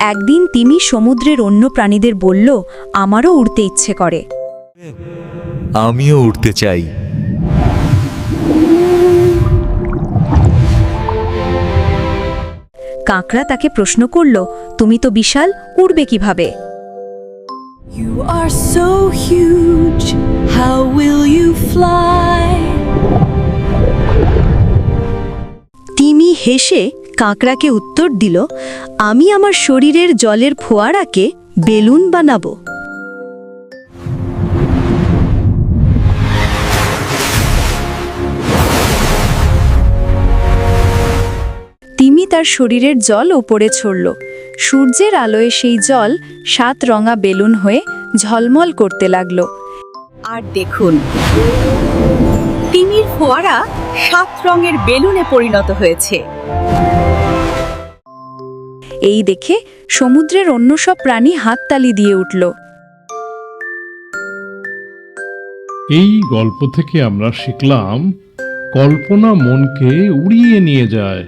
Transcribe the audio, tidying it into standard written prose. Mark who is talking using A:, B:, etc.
A: একদিন তিমি সমুদ্রের অন্য প্রাণীদের বলল, আমারও উড়তে ইচ্ছে করে।
B: আমিও উঠতে চাই।
A: কাঁকড়া তাকে প্রশ্ন করল, তুমি তো বিশাল, উড়বে কিভাবে?
C: You are so huge, how will you fly?
A: তিমি হেসে কাঁকড়াকে উত্তর দিল, আমি আমার শরীরের জলের ফোয়ারাকে বেলুন বানাবো। তিমি তার শরীরের জল ওপরে ছড়ল। সূর্যের আলোয় সেই জল 7 রঙা বেলুন হয়ে ঝলমল করতে লাগলো।
C: আর দেখুন, তিমির ফোয়ারা 7 রঙের বেলুনে পরিণত হয়েছে।
A: এই দেখে সমুদ্রের অন্য সব প্রাণী হাততালি দিয়ে উঠল।
D: এই গল্প থেকে আমরা শিখলাম, কল্পনা মনকে উড়িয়ে নিয়ে যায়।